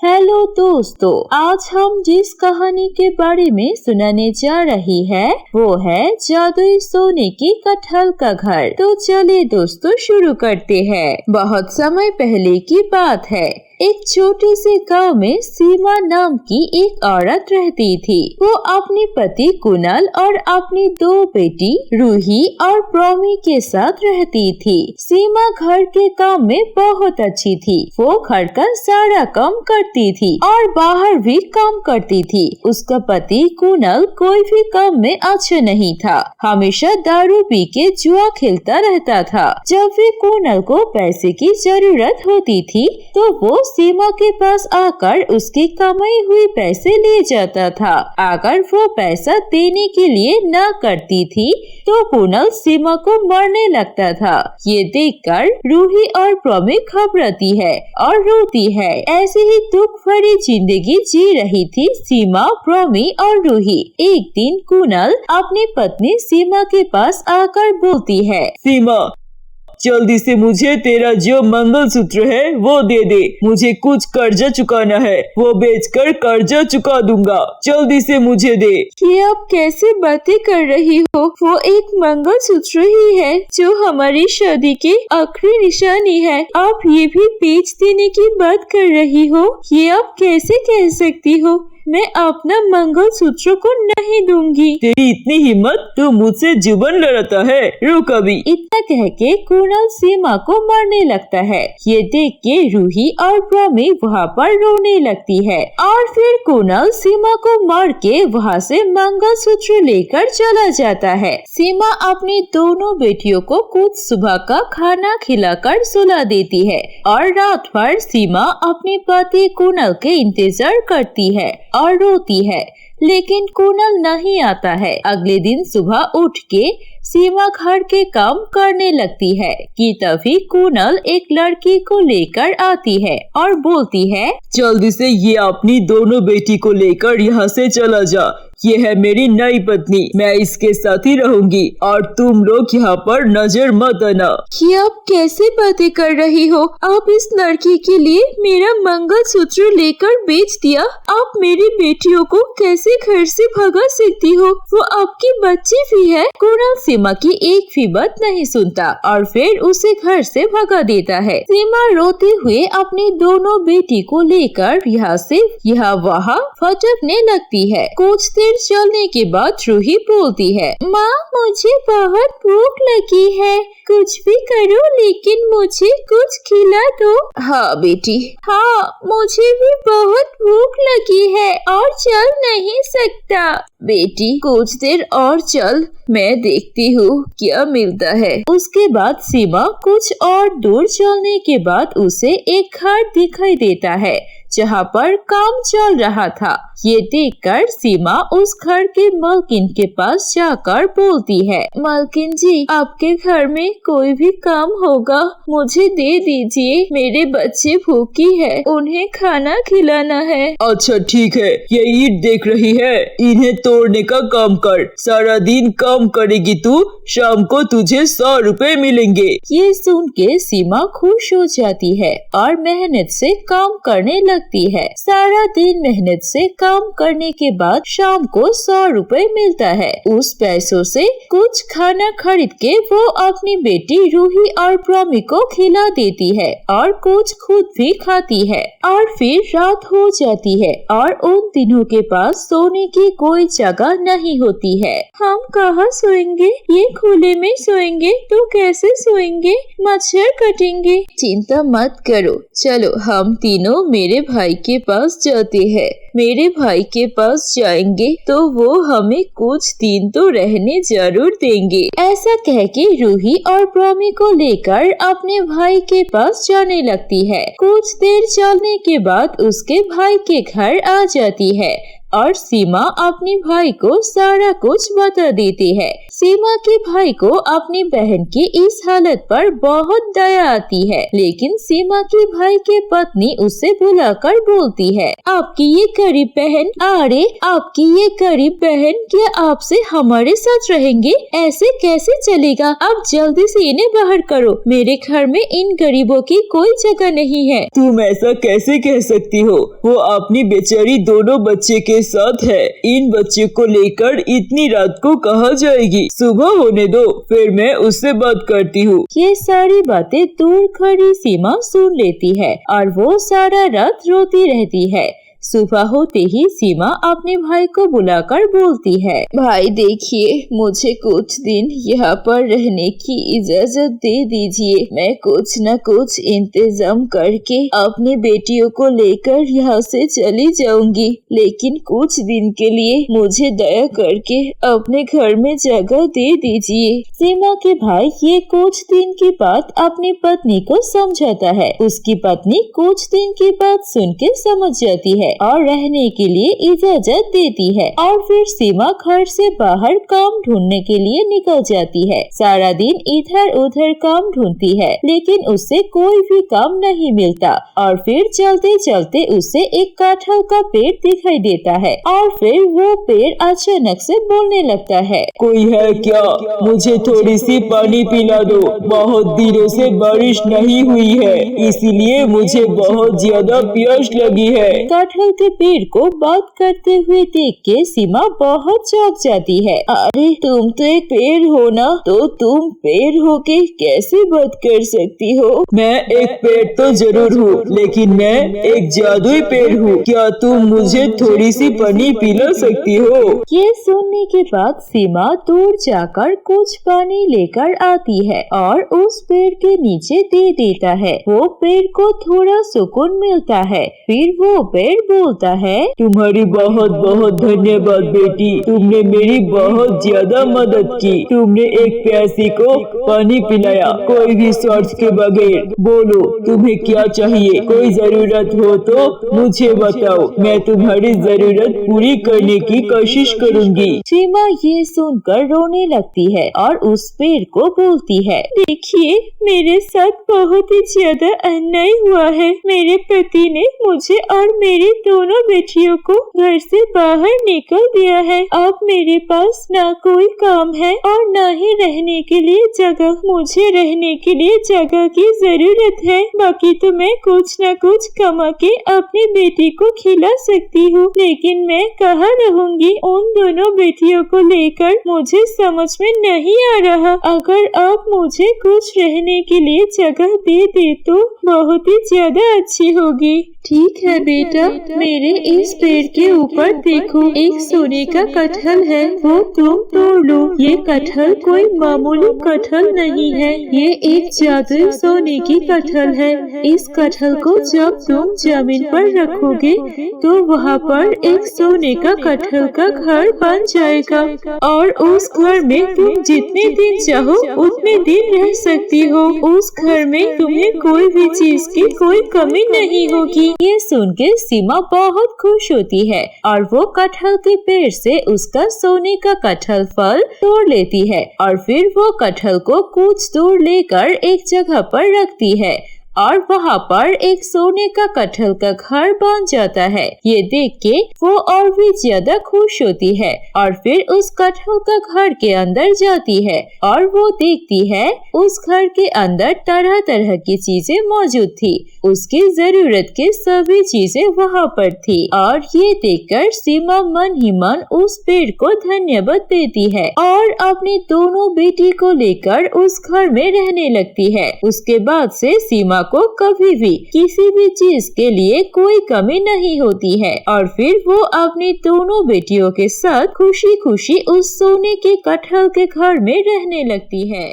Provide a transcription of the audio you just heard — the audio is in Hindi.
हेलो दोस्तों, आज हम जिस कहानी के बारे में सुनाने जा रही है वो है जादुई सोने की कटहल का घर। तो चलिए दोस्तों शुरू करते हैं। बहुत समय पहले की बात है। एक छोटे से गांव में सीमा नाम की एक औरत रहती थी। वो अपने पति कुणाल और अपनी दो बेटी रूही और प्रोमी के साथ रहती थी। सीमा घर के काम में बहुत अच्छी थी। वो घर का सारा काम करती थी और बाहर भी काम करती थी। उसका पति कुणाल कोई भी काम में अच्छा नहीं था। हमेशा दारू पी के जुआ खेलता रहता था। जब भी कुणाल को पैसे की जरूरत होती थी तो वो सीमा के पास आकर उसकी कमाई हुई पैसे ले जाता था। अगर वो पैसा देने के लिए ना करती थी तो कुणाल सीमा को मारने लगता था। ये देखकर रूही और प्रोमी घबराती है और रोती है। ऐसे ही दुख भरी जिंदगी जी रही थी सीमा, प्रोमी और रूही। एक दिन कुणाल अपनी पत्नी सीमा के पास आकर बोलती है, सीमा, जल्दी से मुझे तेरा जो मंगलसूत्र है वो दे दे। मुझे कुछ कर्जा चुकाना है, वो बेचकर कर्जा चुका दूंगा। जल्दी से मुझे दे। ये आप कैसे बातें कर रही हो? वो एक मंगलसूत्र ही है जो हमारी शादी की आखिरी निशानी है। आप ये भी बेच देने की बात कर रही हो? ये आप कैसे कह सकती हो? मैं अपना मंगलसूत्र को नहीं दूंगी। तेरी इतनी हिम्मत, तू मुझसे जुबान लड़ाता है। रुक अभी। इतना कह के कुणाल सीमा को मारने लगता है। ये देख के रूही और प्रोमी वहाँ पर रोने लगती है और फिर कुणाल सीमा को मार के वहाँ से मंगलसूत्र लेकर चला जाता है। सीमा अपनी दोनों बेटियों को कुछ सुबह का खाना खिलाकर सुला देती है और रात भर सीमा अपने पति कुणाल के इंतजार करती है और रोती है, लेकिन कुणाल नहीं आता है। अगले दिन सुबह उठ के सीमा घर के काम करने लगती है कि तभी कुणाल एक लड़की को लेकर आती है और बोलती है, जल्दी से ये अपनी दोनों बेटी को लेकर यहाँ से चला जा। ये है मेरी नई पत्नी, मैं इसके साथ ही रहूंगी और तुम लोग यहाँ पर नजर मत आना। ये आप कैसे बातें कर रही हो? आप इस लड़की के लिए मेरा मंगलसूत्र लेकर बेच दिया। आप मेरी बेटियों को कैसे घर से भगा सकती हो? वो आपकी बच्ची भी है। कुणाल सीमा की एक भी बात नहीं सुनता और फिर उसे घर से भगा देता है। सीमा रोते हुए अपनी दोनों बेटी को लेकर यहाँ से यहाँ वहाँ भटकने लगती है। कुछ देर चलने के बाद रूही बोलती है, माँ मुझे बहुत भूख लगी है, कुछ भी करो लेकिन मुझे कुछ खिला दो। हाँ बेटी। हाँ मुझे भी बहुत भूख लगी है और चल नहीं सकता। बेटी कुछ देर और चल, मैं देखती हूँ क्या मिलता है। उसके बाद सीमा कुछ और दूर चलने के बाद उसे एक घर दिखाई देता है जहाँ पर काम चल रहा था। ये देखकर सीमा उस घर के मालकिन के पास जाकर बोलती है, मालकिन जी आपके घर में कोई भी काम होगा मुझे दे दीजिए। मेरे बच्चे भूखी है, उन्हें खाना खिलाना है। अच्छा ठीक है, ये ईंट देख रही है, इन्हें तोड़ने का काम कर। सारा दिन काम करेगी तू, शाम को तुझे 100 रुपए मिलेंगे। ये सुन के सीमा खुश हो जाती है और मेहनत से काम करने लगती है। सारा दिन मेहनत से काम करने के बाद शाम को 100 रुपए मिलता है। उस पैसों से कुछ खाना खरीद के वो अपनी बेटी रूही और प्रोमी को खिला देती है और कुछ खुद भी खाती है। और फिर रात हो जाती है और उन दिनों के पास सोने की कोई जगह नहीं होती है। हम कहाँ सोएंगे? ये खुले में सोएंगे तो कैसे सोएंगे? मच्छर कटेंगे। चिंता मत करो, चलो हम तीनों मेरे भाई के पास जाते हैं। मेरे भाई के पास जाएंगे तो वो हमें कुछ दिन तो रहने जरूर देंगे। ऐसा कह के रूही और प्रोमी को लेकर अपने भाई के पास जाने लगती है। कुछ देर चलने के बाद उसके भाई के घर आ जाती है और सीमा अपने भाई को सारा कुछ बता देती है। सीमा के भाई को अपनी बहन की इस हालत पर बहुत दया आती है, लेकिन सीमा के भाई की पत्नी उसे बुलाकर बोलती है, आपकी ये गरीब बहन, अरे आपकी ये गरीब बहन क्या आपसे हमारे साथ रहेंगे? ऐसे कैसे चलेगा? अब जल्दी से इन्हें बाहर करो, मेरे घर में इन गरीबों की कोई जगह नहीं है। तुम ऐसा कैसे कह सकती हो? वो अपनी बेचारी दोनों बच्चे के साथ है, इन बच्चे को लेकर इतनी रात को कहाँ जाएगी? सुबह होने दो, फिर मैं उससे बात करती हूँ। ये सारी बातें दूर खड़ी सीमा सुन लेती है और वो सारा रात रोती रहती है। सुबह होते ही सीमा अपने भाई को बुलाकर बोलती है, भाई देखिए, मुझे कुछ दिन यहाँ पर रहने की इजाजत दे दीजिए। मैं कुछ न कुछ इंतजाम करके अपनी बेटियों को लेकर यहाँ से चली जाऊंगी, लेकिन कुछ दिन के लिए मुझे दया करके अपने घर में जगह दे दीजिए। सीमा के भाई ये कुछ दिन की बात अपनी पत्नी को समझाता है। उसकी पत्नी कुछ दिन की बात सुन के समझ जाती है और रहने के लिए इजाजत देती है और फिर सीमा घर से बाहर काम ढूंढने के लिए निकल जाती है। सारा दिन इधर उधर काम ढूंढती है, लेकिन उससे कोई भी काम नहीं मिलता और फिर चलते चलते उसे एक कटहल का पेड़ दिखाई देता है और फिर वो पेड़ अचानक से बोलने लगता है, कोई है क्या? मुझे थोड़ी सी पानी पिला दो, बहुत दिनों से बारिश नहीं हुई है, इसीलिए मुझे बहुत ज्यादा प्यास लगी है। कटहल के पेड़ को बात करते हुए देख के सीमा बहुत चौंक जाती है। अरे तुम तो एक पेड़ हो ना, तो तुम पेड़ होके कैसे बात कर सकती हो? मैं एक पेड़ तो जरूर हूँ, लेकिन मैं एक जादुई पेड़ हूँ। क्या तुम मुझे थोड़ी सी पानी पिला सकती हो? ये सुनने के बाद सीमा दूर जाकर कुछ पानी लेकर आती है और उस पेड़ के नीचे दे देता है। वो पेड़ को थोड़ा सुकून मिलता है। फिर वो पेड़ बोलता है, तुम्हारी बहुत बहुत धन्यवाद बेटी, तुमने मेरी बहुत ज्यादा मदद की। तुमने एक प्यासी को पानी पिलाया, कोई भी स्वार्थ के बगैर। बोलो तुम्हें क्या चाहिए? कोई जरूरत हो तो मुझे बताओ, मैं तुम्हारी जरूरत पूरी करने की कोशिश करूँगी। सीमा ये सुनकर रोने लगती है और उस पेड़ को बोलती है, देखिए मेरे साथ बहुत ही ज्यादा अन्याय हुआ है। मेरे पति ने मुझे और मेरी दोनों बेटियों को घर से बाहर निकल दिया है। अब मेरे पास ना कोई काम है और ना ही रहने के लिए जगह। मुझे रहने के लिए जगह की जरूरत है, बाकी तो मैं कुछ न कुछ कमा के अपनी बेटी को खिला सकती हूँ, लेकिन मैं कहाँ रहूँगी उन दोनों बेटियों को लेकर? मुझे समझ में नहीं आ रहा। अगर आप मुझे कुछ रहने के लिए जगह दे दे तो बहुत ही ज्यादा अच्छी होगी। ठीक है बेटा, मेरे इस पेड़ के ऊपर देखो, एक सोने का कटहल है, वो तुम तोड़ लो। ये कटहल कोई मामूली कटहल नहीं है, ये एक जादुई सोने की कटहल है। इस कटहल को जब तुम जमीन पर रखोगे तो वहाँ पर एक सोने का कटहल का घर बन जाएगा और उस घर में तुम जितने दिन चाहो उतने दिन रह सकती हो। उस घर में तुम्हें कोई भी चीज की कोई कमी नहीं होगी। ये सुन के सीमा बहुत खुश होती है और वो कटहल के पेड़ से उसका सोने का कटहल फल तोड़ लेती है और फिर वो कटहल को कुछ दूर लेकर एक जगह पर रखती है और वहाँ पर एक सोने का कटहल का घर बन जाता है। ये देख के वो और भी ज्यादा खुश होती है और फिर उस कटहल का घर के अंदर जाती है और वो देखती है उस घर के अंदर तरह तरह की चीजें मौजूद थी। उसकी जरूरत की सभी चीजें वहाँ पर थी और ये देखकर सीमा मन ही मन उस पेड़ को धन्यवाद देती है और अपनी दोनों बेटी को लेकर उस घर में रहने लगती है। उसके बाद से सीमा को कभी भी किसी भी चीज के लिए कोई कमी नहीं होती है और फिर वो अपनी दोनों बेटियों के साथ खुशी खुशी उस सोने के कटहल के घर में रहने लगती है।